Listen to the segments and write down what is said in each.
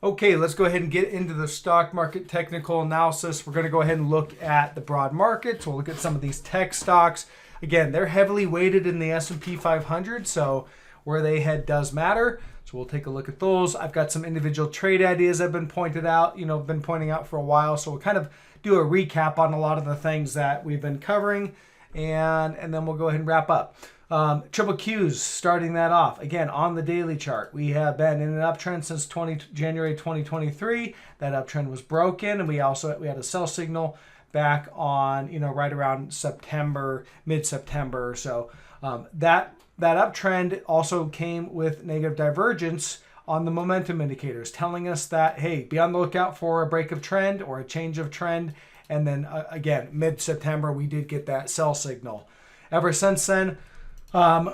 Okay, let's go ahead and get into the stock market technical analysis. We're going to go ahead and look at the broad markets. We'll look at some of these tech stocks. Again, they're heavily weighted in the S&P 500, so where they head does matter. So we'll take a look at those. I've got some individual trade ideas I've been pointing out for a while. So we'll kind of do a recap on a lot of the things that we've been covering, and then we'll go ahead and wrap up. Triple Qs, starting that off. Again, on the daily chart, we have been in an uptrend since January 2023. That uptrend was broken, and we had a sell signal back on, right around September, mid-September. So that uptrend also came with negative divergence on the momentum indicators, telling us that, hey, be on the lookout for a break of trend or a change of trend. And then again, mid-September, we did get that sell signal. Ever since then,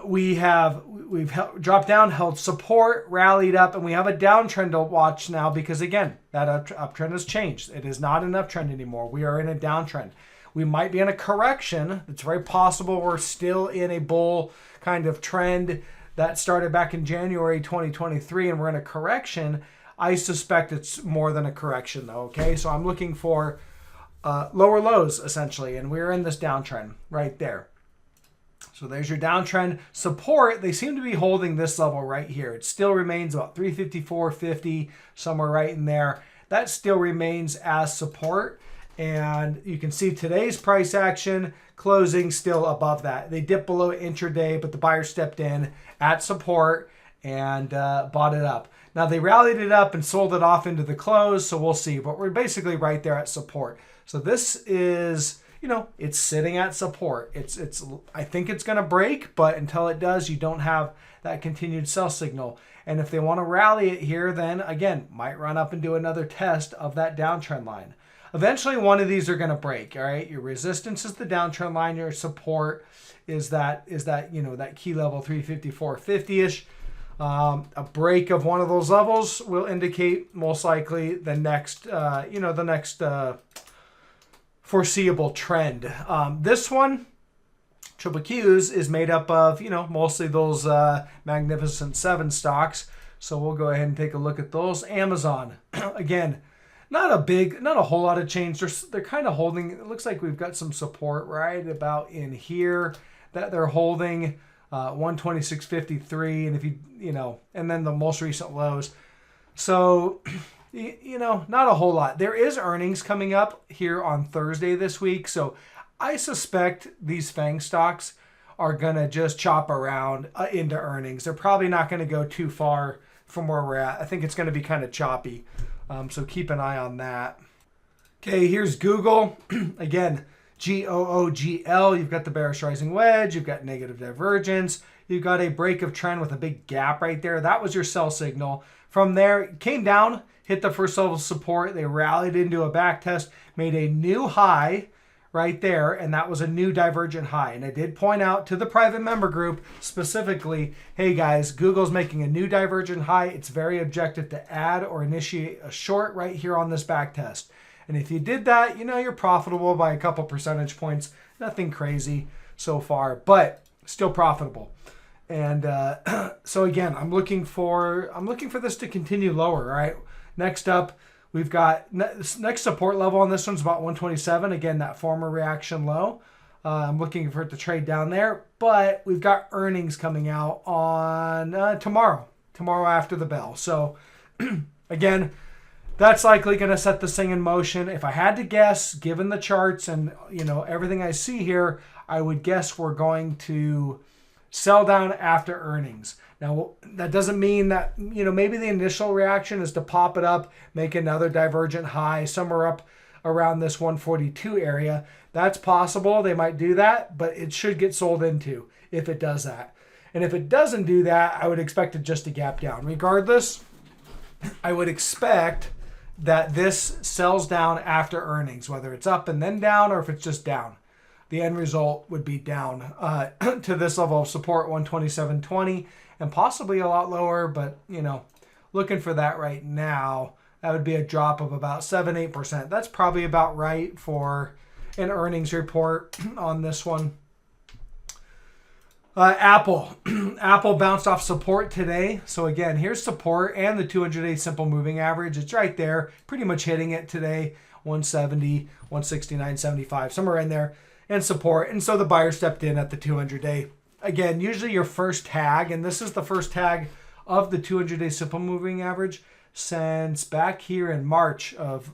we've dropped down, held support, rallied up, and we have a downtrend to watch now because, again, that uptrend has changed. It is not an uptrend anymore. We are in a downtrend. We might be in a correction. It's very possible we're still in a bull kind of trend that started back in January 2023, and we're in a correction. I suspect it's more than a correction, though, okay? So I'm looking for lower lows, essentially, and we're in this downtrend right there. So there's your downtrend support. They seem to be holding this level right here. It still remains about 354.50, somewhere right in there. That still remains as support. And you can see today's price action closing still above that. They dipped below intraday, but the buyer stepped in at support and bought it up. Now they rallied it up and sold it off into the close, so we'll see. But we're basically right there at support. So this is, it's sitting at support. I think it's going to break, but until it does, you don't have that continued sell signal. And if they want to rally it here, then again, might run up and do another test of that downtrend line. Eventually, one of these are going to break. All right, your resistance is the downtrend line. Your support is that that key level 354.50ish. A break of one of those levels will indicate most likely the next foreseeable trend. This one, Triple Qs, is made up of mostly those Magnificent Seven stocks. So we'll go ahead and take a look at those. Amazon, again, not a whole lot of change. They're kind of holding. It looks like we've got some support right about in here that they're holding. 126.53, and if and then the most recent lows. So, not a whole lot. There is earnings coming up here on Thursday this week, so I suspect these FANG stocks are gonna just chop around into earnings. They're probably not gonna go too far from where we're at. I think it's gonna be kind of choppy, so keep an eye on that. Okay, here's Google again. GOOGL, you've got the bearish rising wedge, you've got negative divergence, you've got a break of trend with a big gap right there. That was your sell signal. From there, it came down, hit the first level of support, they rallied into a back test, made a new high right there, and that was a new divergent high. And I did point out to the private member group specifically, hey guys, Google's making a new divergent high. It's very objective to add or initiate a short right here on this back test. And if you did that, you're profitable by a couple percentage points. Nothing crazy so far, but still profitable. And so again, I'm looking for this to continue lower. All right. Next up, we've got next support level on this one's about 127. Again, that former reaction low. I'm looking for it to trade down there, but we've got earnings coming out on tomorrow after the bell. So again, that's likely going to set this thing in motion. If I had to guess, given the charts and everything I see here, I would guess we're going to sell down after earnings. Now, that doesn't mean that, maybe the initial reaction is to pop it up, make another divergent high somewhere up around this 142 area. That's possible. They might do that, but it should get sold into if it does that. And if it doesn't do that, I would expect it just to gap down. Regardless, I would expect that this sells down after earnings, whether it's up and then down or if it's just down. The end result would be down to this level of support, 127.20, and possibly a lot lower, but looking for that right now. That would be a drop of about 7-8%. That's probably about right for an earnings report on this one. Apple. Apple bounced off support today. So again, here's support and the 200-day simple moving average. It's right there, pretty much hitting it today. 170, 169.75, somewhere in there, and support. And so the buyer stepped in at the 200-day. Again, usually your first tag, and this is the first tag of the 200-day simple moving average since back here in March of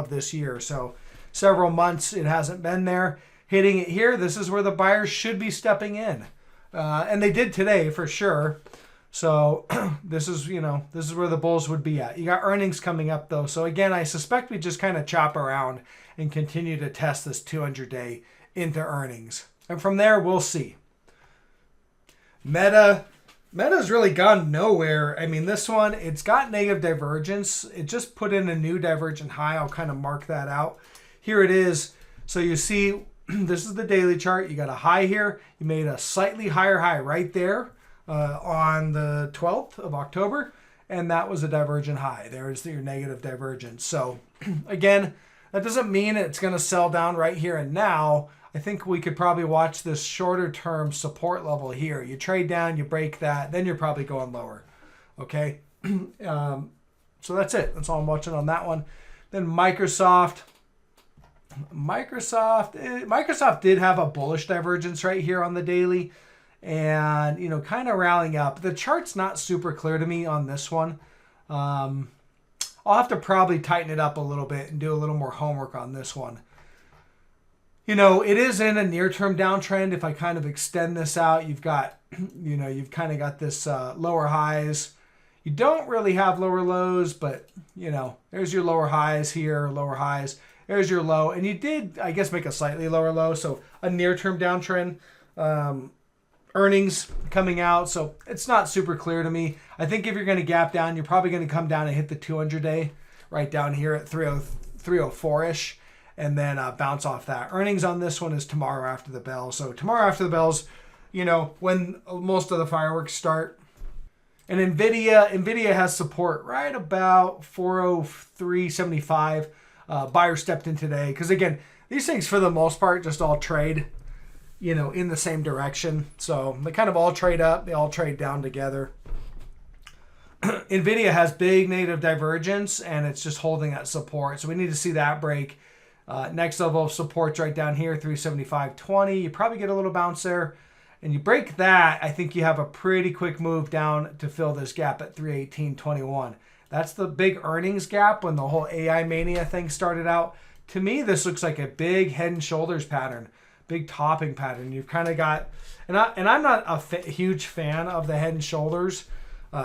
this year. So several months it hasn't been there. Hitting it here, this is where the buyers should be stepping in. And they did today for sure. So this is where the bulls would be at. You got earnings coming up though. So again, I suspect we just kind of chop around and continue to test this 200-day into earnings. And from there, we'll see. Meta's really gone nowhere. I mean, this one, it's got negative divergence. It just put in a new divergent high. I'll kind of mark that out. Here it is. So you see, this is the daily chart. You got a high here. You made a slightly higher high right there on the 12th of October. And that was a divergent high. There's your negative divergence. So again, that doesn't mean it's going to sell down right here and now. I think we could probably watch this shorter term support level here. You trade down, you break that, then you're probably going lower. Okay. So that's it. That's all I'm watching on that one. Then Microsoft did have a bullish divergence right here on the daily and, kind of rallying up. The chart's not super clear to me on this one. I'll have to probably tighten it up a little bit and do a little more homework on this one. It is in a near-term downtrend. If I kind of extend this out, you've got, you've kind of got this lower highs. You don't really have lower lows, but, there's your lower highs here, lower highs. There's your low. And you did, I guess, make a slightly lower low. So a near-term downtrend. Earnings coming out. So it's not super clear to me. I think if you're going to gap down, you're probably going to come down and hit the 200-day right down here at 304-ish. And then bounce off that. Earnings on this one is tomorrow after the bell. So tomorrow after the bells, when most of the fireworks start. And NVDA has support right about 403.75. Buyer stepped in today. Because again, these things for the most part just all trade, in the same direction. So they kind of all trade up. They all trade down together. NVIDIA has big negative divergence and it's just holding that support. So we need to see that break. Next level of support's right down here, 375.20. You probably get a little bounce there. And you break that, I think you have a pretty quick move down to fill this gap at 318.21. That's the big earnings gap when the whole AI mania thing started out. To me, this looks like a big head and shoulders pattern, big topping pattern. You've kind of got, and I'm not a huge fan of the head and shoulders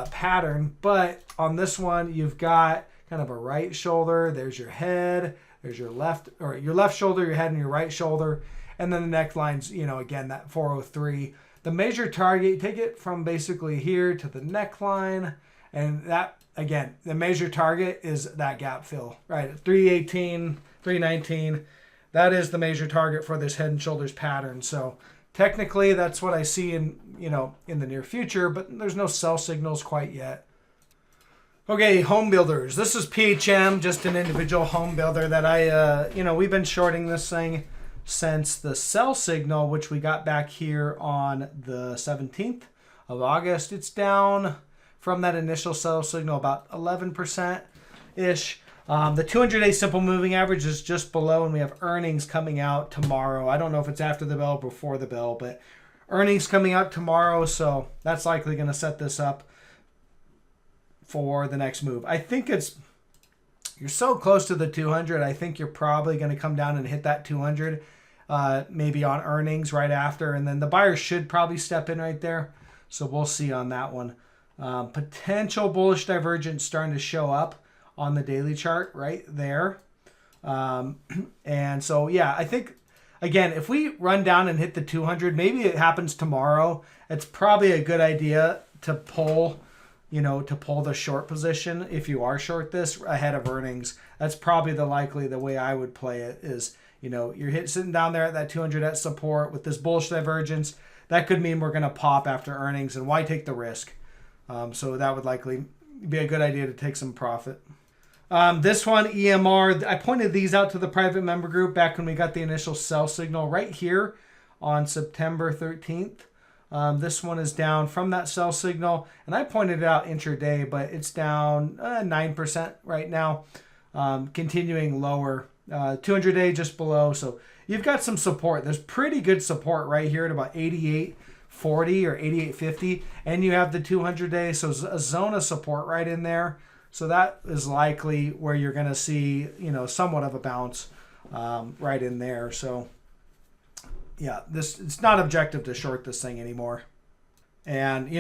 pattern, but on this one, you've got kind of a right shoulder. There's your head. There's your left shoulder, your head, and your right shoulder. And then the neckline's, again, that 403. The major target, you take it from basically here to the neckline. And that, again, the major target is that gap fill, right? 318, 319. That is the major target for this head and shoulders pattern. So technically, that's what I see in the near future, but there's no sell signals quite yet. Okay, home builders. This is PHM, just an individual home builder that we've been shorting this thing since the sell signal, which we got back here on the 17th of August. It's down from that initial sell signal about 11%-ish. The 200-day simple moving average is just below, and we have earnings coming out tomorrow. I don't know if it's after the bell or before the bell, but earnings coming out tomorrow, so that's likely going to set this up for the next move. I think you're so close to the 200. I think you're probably going to come down and hit that 200, maybe on earnings right after. And then the buyer should probably step in right there. So we'll see on that one. Potential bullish divergence starting to show up on the daily chart right there. And so, yeah, I think, again, if we run down and hit the 200, maybe it happens tomorrow. It's probably a good idea to pull the short position if you are short this ahead of earnings. That's probably the way I would play it is, you're sitting down there at that 200 at support with this bullish divergence. That could mean we're going to pop after earnings, and why take the risk? So that would likely be a good idea to take some profit. This one, EMR, I pointed these out to the private member group back when we got the initial sell signal right here on September 13th. This one is down from that sell signal, and I pointed it out intraday, but it's down 9% right now, continuing lower. 200-day just below, so you've got some support. There's pretty good support right here at about 88.40 or 88.50, and you have the 200-day, so a zone of support right in there. So that is likely where you're going to see, somewhat of a bounce right in there. So yeah, it's not objective to short this thing anymore. And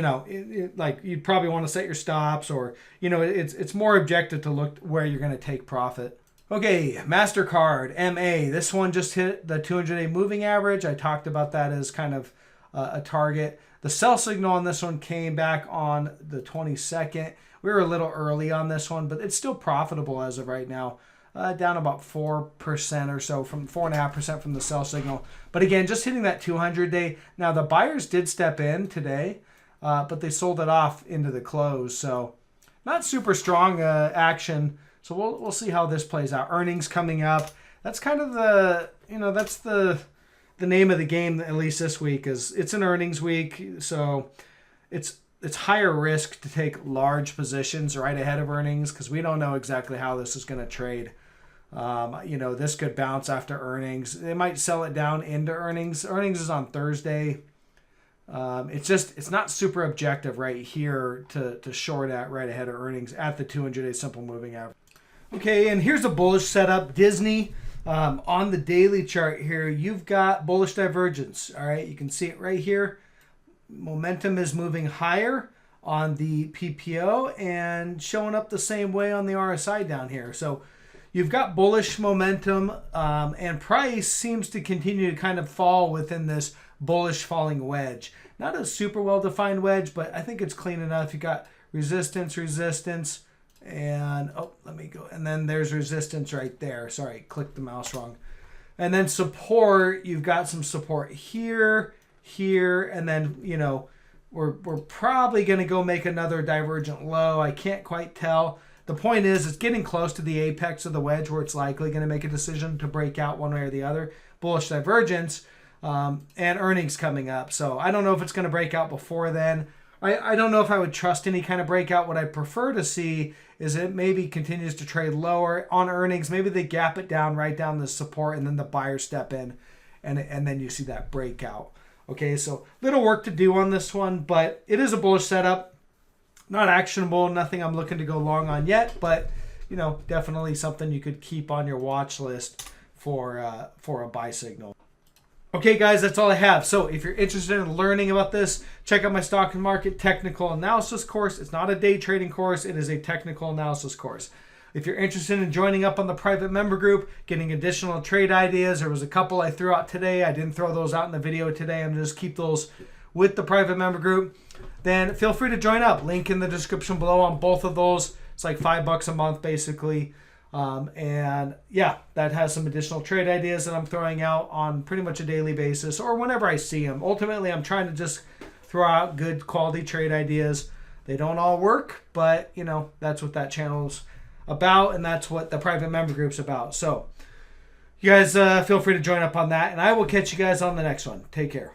like you'd probably want to set your stops, or it's more objective to look where you're going to take profit. Okay, MasterCard, MA. This one just hit the 200-day moving average. I talked about that as kind of a target. The sell signal on this one came back on the 22nd. We were a little early on this one, but it's still profitable as of right now. Down about 4% or so, from 4.5% from the sell signal. But again, just hitting that 200-day. Now, the buyers did step in today, but they sold it off into the close. So not super strong action. So we'll see how this plays out. Earnings coming up. That's kind of that's the name of the game, at least this week, is it's an earnings week. So it's higher risk to take large positions right ahead of earnings, because we don't know exactly how this is going to trade. This could bounce after earnings. They might sell it down into earnings. Earnings is on Thursday. It's not super objective right here to short at right ahead of earnings at the 200-day simple moving average. Okay, and here's a bullish setup. Disney, on the daily chart here, you've got bullish divergence. All right, you can see it right here. Momentum is moving higher on the PPO and showing up the same way on the RSI down here. So you've got bullish momentum, and price seems to continue to kind of fall within this bullish falling wedge. Not a super well-defined wedge, but I think it's clean enough. You got resistance, and let me go. And then there's resistance right there. Sorry, clicked the mouse wrong. And then support, you've got some support here, and then, we're probably going to go make another divergent low. I can't quite tell. The point is, it's getting close to the apex of the wedge where it's likely going to make a decision to break out one way or the other. Bullish divergence, and earnings coming up. So I don't know if it's going to break out before then. I don't know if I would trust any kind of breakout. What I prefer to see is it maybe continues to trade lower on earnings. Maybe they gap it down right down the support, and then the buyers step in, and then you see that breakout. Okay, so little work to do on this one, but it is a bullish setup. Not actionable, nothing I'm looking to go long on yet, but definitely something you could keep on your watch list for a buy signal. Okay, guys, that's all I have. So if you're interested in learning about this, check out my stock and market technical analysis course. It's not a day trading course. It is a technical analysis course. If you're interested in joining up on the private member group, getting additional trade ideas, there was a couple I threw out today. I didn't throw those out in the video today. I'm just keep those with the private member group. Then feel free to join up. Link in the description below on both of those. It's like $5 a month, basically. And yeah, that has some additional trade ideas that I'm throwing out on pretty much a daily basis or whenever I see them. Ultimately, I'm trying to just throw out good quality trade ideas. They don't all work, but that's what that channel's about, and that's what the private member group's about. So you guys feel free to join up on that, and I will catch you guys on the next one. Take care.